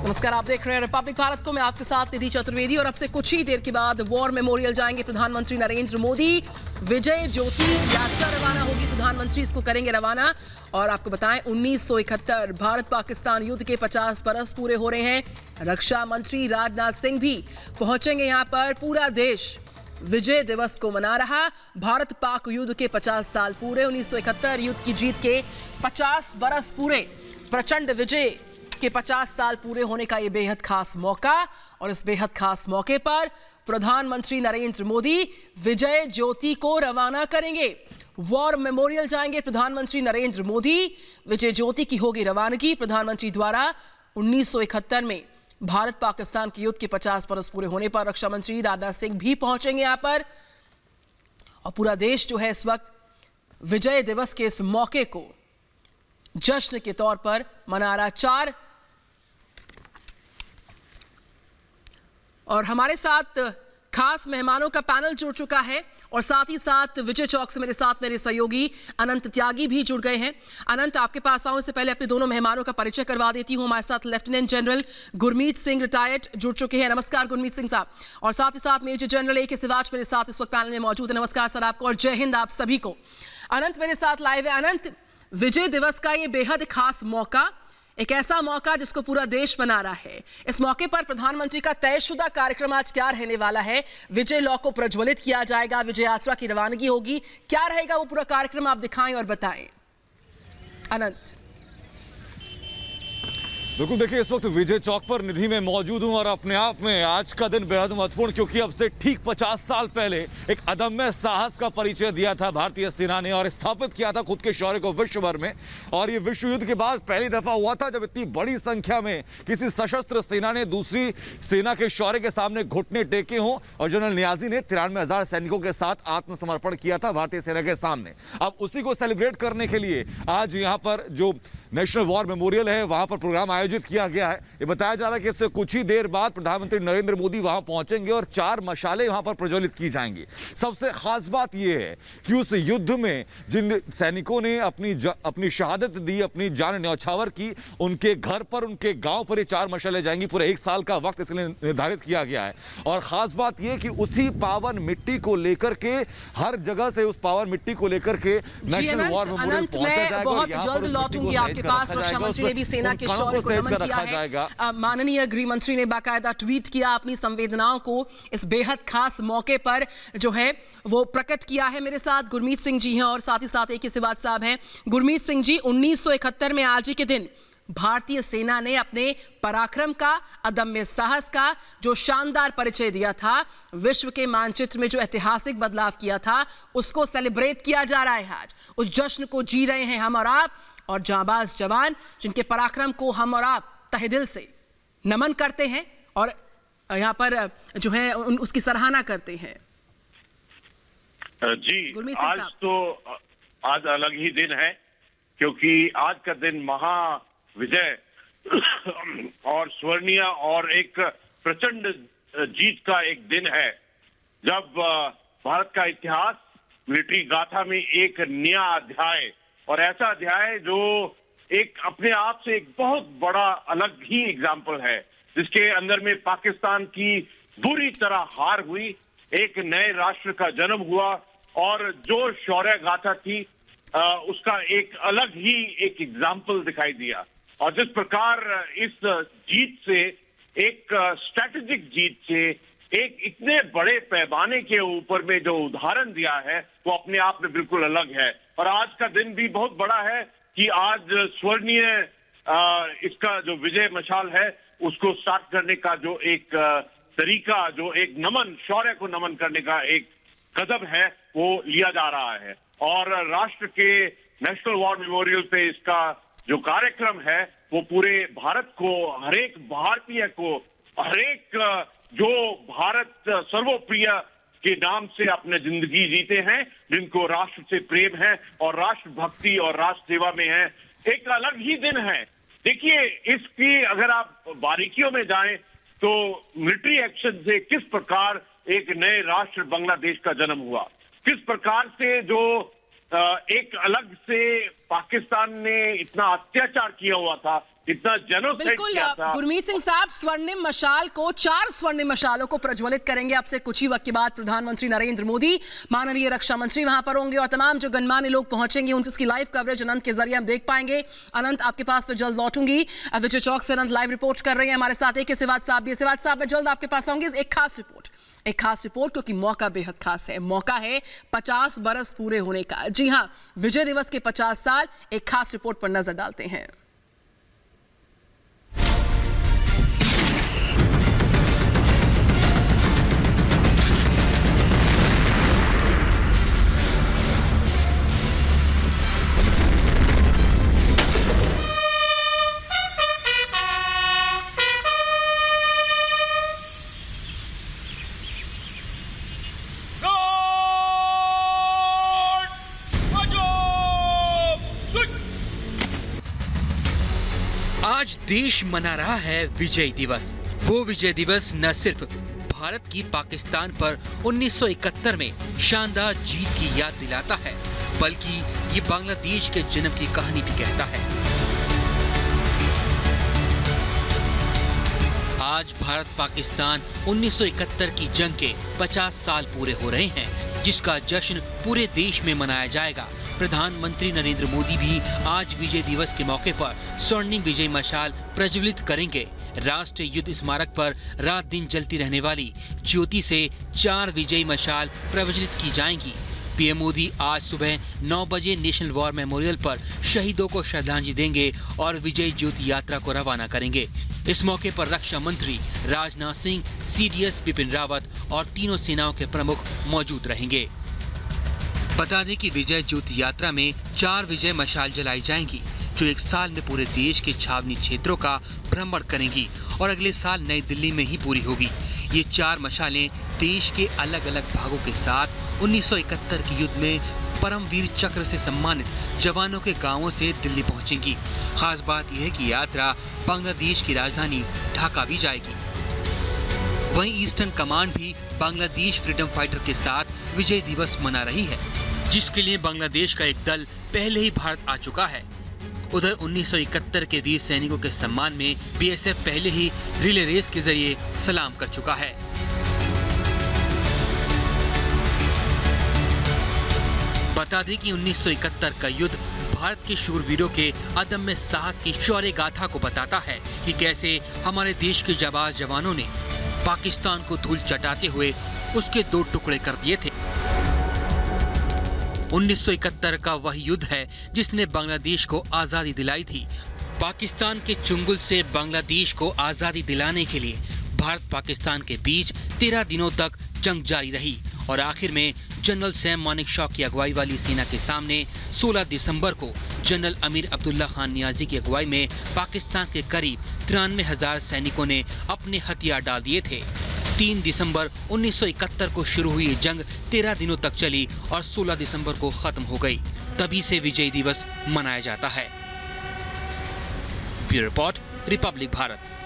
नमस्कार, आप देख रहे हैं रिपब्लिक भारत को। मैं आपके साथ निधि चतुर्वेदी और अब से कुछ ही देर के बाद वॉर मेमोरियल जाएंगे प्रधानमंत्री नरेंद्र मोदी। विजय ज्योति यात्रा रवाना होगी, प्रधानमंत्री इसको करेंगे रवाना। और आपको बताएं 1971 भारत पाकिस्तान युद्ध के 50 बरस पूरे हो रहे हैं। रक्षा मंत्री राजनाथ सिंह भी पहुंचेंगे यहां पर। पूरा देश विजय दिवस को मना रहा। भारत पाक युद्ध के 50 साल पूरे, 1971 युद्ध की जीत के 50 बरस पूरे, प्रचंड विजय के 50 साल पूरे होने का ये बेहद खास मौका। और इस बेहद खास मौके पर प्रधानमंत्री नरेंद्र मोदी विजय ज्योति को रवाना करेंगे। वॉर मेमोरियल जाएंगे प्रधानमंत्री नरेंद्र मोदी। विजय ज्योति की होगी रवानगी। प्रधानमंत्री द्वारा 1971 में भारत पाकिस्तान के युद्ध के 50 बरस पूरे होने पर रक्षा मंत्री राजनाथ सिंह भी पहुंचेंगे यहां पर। और पूरा देश जो है इस वक्त विजय दिवस के इस मौके को जश्न के तौर पर मना रहा। 4 और हमारे साथ खास मेहमानों का पैनल जुड़ चुका है और साथ ही साथ विजय चौक से मेरे साथ मेरे सहयोगी अनंत त्यागी भी जुड़ गए हैं। अनंत, आपके पास आऊं इससे पहले अपने दोनों मेहमानों का परिचय करवा देती हूं। हमारे साथ lieutenant general Gurmeet Singh retired जुड़ चुके हैं। नमस्कार गुरमीत सिंह साहब। और साथ ही साथ मेजर जनरल AK सिवाच मेरे साथ इस वक्त पैनल में मौजूद है। नमस्कार सर आपको और जय हिंद आप सभी को। अनंत मेरे साथ लाइव है। अनंत, विजय दिवस का ये बेहद खास मौका, एक ऐसा मौका जिसको पूरा देश मना रहा है। इस मौके पर प्रधानमंत्री का तयशुदा कार्यक्रम आज क्या रहने वाला है? विजय लॉ को प्रज्वलित किया जाएगा, विजय यात्रा की रवानगी होगी, क्या रहेगा वो पूरा कार्यक्रम, आप दिखाएं और बताएं। अनंत। बिल्कुल, देखिए इस वक्त विजय चौक पर निधि में मौजूद हूं और अपने आप में आज का दिन बेहद महत्वपूर्ण, क्योंकि अब से ठीक 50 साल पहले एक अदम्य साहस का परिचय दिया था भारतीय सेना ने और स्थापित किया था खुद के शौर्य को विश्व भर में। और ये विश्व युद्ध के बाद पहली दफा हुआ था जब इतनी बड़ी संख्या में किसी सशस्त्र सेना ने दूसरी सेना के शौर्य के सामने घुटने टेके हों। और जनरल नियाजी ने 93,000 सैनिकों के साथ आत्मसमर्पण किया था भारतीय सेना के सामने। अब उसी को सेलिब्रेट करने के लिए आज यहाँ पर जो नेशनल वॉर मेमोरियल है वहां पर प्रोग्राम आयोजित किया गया है। ये बताया जा रहा है कि इससे कुछ ही देर बाद प्रधानमंत्री नरेंद्र मोदी वहां पहुंचेंगे और 4 मशालें वहां पर प्रज्वलित की जाएंगी। सबसे खास बात यह है कि उस युद्ध में जिन सैनिकों ने अपनी शहादत दी, अपनी जान न्यौछावर की, उनके घर पर, उनके गांव पर ये 4 मशालें जाएंगी। पूरे 1 साल का वक्त इसलिए निर्धारित किया गया है। और खास बात यह कि उसी पावन मिट्टी को लेकर के, हर जगह से उस पावन मिट्टी को लेकर के नेशनल वॉर मेमोरियल पहुंचा जाएगा। बहुत जल्द लौटूंगी आपके पास। रक्षा मंत्री ने भी सेना के शौर्य को नमन किया है। माननीय गृह मंत्री ने बाकायदा ट्वीट किया, अपनी संवेदनाओं को इस बेहद खास मौके पर जो है वो प्रकट किया है। मेरे साथ गुरमीत सिंह जी हैं और साथ ही साथ AK सिवाच साहब हैं। गुरमीत सिंह जी, 1971 में आज ही के दिन भारतीय सेना ने अपने पराक्रम का, अदम्य साहस का जो शानदार परिचय दिया था, विश्व के मानचित्र में जो ऐतिहासिक बदलाव किया था, उसको सेलिब्रेट किया जा रहा है आज। उस जश्न को जी रहे हैं हम और आप और जांबाज जवान, जिनके पराक्रम को हम और आप तहे दिल से नमन करते हैं और यहाँ पर जो है उसकी सराहना करते हैं। जी, आज अलग ही दिन है, क्योंकि आज का दिन महाविजय और स्वर्णीय और एक प्रचंड जीत का एक दिन है, जब भारत का इतिहास मिलिट्री गाथा में एक नया अध्याय, और ऐसा अध्याय जो एक अपने आप से एक बहुत बड़ा अलग ही एग्जाम्पल है, जिसके अंदर में पाकिस्तान की बुरी तरह हार हुई, एक नए राष्ट्र का जन्म हुआ और जो शौर्य गाथा थी उसका एक अलग ही एक एग्जाम्पल दिखाई दिया। और जिस प्रकार इस जीत से, एक स्ट्रैटेजिक जीत से, एक इतने बड़े पैमाने के ऊपर में जो उदाहरण दिया है, वो अपने आप में बिल्कुल अलग है। और आज का दिन भी बहुत बड़ा है कि आज स्वर्णीय इसका जो विजय मशाल है उसको स्टार्ट करने का जो एक तरीका, जो एक नमन, शौर्य को नमन करने का एक कदम है, वो लिया जा रहा है। और राष्ट्र के नेशनल वॉर मेमोरियल पे इसका जो कार्यक्रम है वो पूरे भारत को, हरेक भारतीय को, हरेक जो भारत सर्वप्रिय के नाम से अपने जिंदगी जीते हैं, जिनको राष्ट्र से प्रेम है और राष्ट्र भक्ति और राष्ट्र सेवा में है, एक अलग ही दिन है। देखिए, इसकी अगर आप बारीकियों में जाएं तो मिलिट्री एक्शन से किस प्रकार एक नए राष्ट्र बांग्लादेश का जन्म हुआ, किस प्रकार से जो एक अलग से पाकिस्तान ने इतना अत्याचार किया हुआ था, कितना जेनोसाइड बिल्कुल किया था। गुरमीत सिंह साहब, स्वर्णिम मशाल को 4 स्वर्णिम मशालों को प्रज्वलित करेंगे अब से कुछ ही वक्त के बाद प्रधानमंत्री नरेंद्र मोदी। माननीय रक्षा मंत्री वहां पर होंगे और तमाम जो गणमान्य लोग पहुंचेंगे उनकी लाइव कवरेज अनंत के जरिए हम देख पाएंगे। अनंत, आपके पास मैं जल्द लौटूंगी। विजय चौक से अनंत लाइव रिपोर्ट कर रहे हैं। हमारे साथ एक सिवाज साहब भी। सिवाज साहब, मैं जल्द आपके पास आऊंगी। एक खास रिपोर्ट क्योंकि मौका बेहद खास है। मौका है 50 बरस पूरे होने का। जी हां, विजय दिवस के 50 साल। एक खास रिपोर्ट पर नजर डालते हैं। आज देश मना रहा है विजय दिवस। वो विजय दिवस न सिर्फ भारत की पाकिस्तान पर 1971 में शानदार जीत की याद दिलाता है, बल्कि ये बांग्लादेश के जन्म की कहानी भी कहता है। आज भारत पाकिस्तान 1971 की जंग के 50 साल पूरे हो रहे हैं, जिसका जश्न पूरे देश में मनाया जाएगा। प्रधानमंत्री नरेंद्र मोदी भी आज विजय दिवस के मौके पर स्वर्णिम विजय मशाल प्रज्वलित करेंगे। राष्ट्रीय युद्ध स्मारक पर रात दिन जलती रहने वाली ज्योति से 4 विजय मशाल प्रज्वलित की जाएंगी। पीएम मोदी आज सुबह 9 बजे नेशनल वॉर मेमोरियल पर शहीदों को श्रद्धांजलि देंगे और विजय ज्योति यात्रा को रवाना करेंगे। इस मौके पर रक्षा मंत्री राजनाथ सिंह, सीडीएस बिपिन रावत और तीनों सेनाओं के प्रमुख मौजूद रहेंगे। बता दें कि विजय ज्योति यात्रा में 4 विजय मशाल जलाई जाएंगी, जो एक साल में पूरे देश के छावनी क्षेत्रों का भ्रमण करेंगी और अगले साल नई दिल्ली में ही पूरी होगी। ये 4 मशालें देश के अलग अलग भागों के साथ 1971 के युद्ध में परमवीर चक्र से सम्मानित जवानों के गांवों से दिल्ली पहुंचेंगी। खास बात यह है कि यात्रा बांग्लादेश की राजधानी ढाका भी जाएगी। वहीं ईस्टर्न कमांड भी बांग्लादेश फ्रीडम फाइटर के साथ विजय दिवस मना रही है, जिसके लिए बांग्लादेश का एक दल पहले ही भारत आ चुका है। उधर 1971 के वीर सैनिकों के सम्मान में बीएसएफ पहले ही रिले रेस के जरिए सलाम कर चुका है। बता दें कि 1971 का युद्ध भारत के शूरवीरों के अदम्य साहस की शौर्य गाथा को बताता है कि कैसे हमारे देश के जाबाज जवानों ने पाकिस्तान को धूल चटाते हुए उसके 2 टुकड़े कर दिए थे। 1971 का वही युद्ध है जिसने बांग्लादेश को आजादी दिलाई थी। पाकिस्तान के चुंगुल से बांग्लादेश को आजादी दिलाने के लिए भारत पाकिस्तान के बीच 13 दिनों तक जंग जारी रही और आखिर में जनरल सैम मानेकशॉ की अगुवाई वाली सेना के सामने 16 दिसंबर को जनरल अमीर अब्दुल्ला खान नियाजी की अगुवाई में पाकिस्तान के करीब 93,000 सैनिकों ने अपने हथियार डाल दिए थे। 3 दिसंबर 1971 को शुरू हुई जंग 13 दिनों तक चली और 16 दिसंबर को खत्म हो गई। तभी से विजय दिवस मनाया जाता है। Bureau report, Republic Bharat.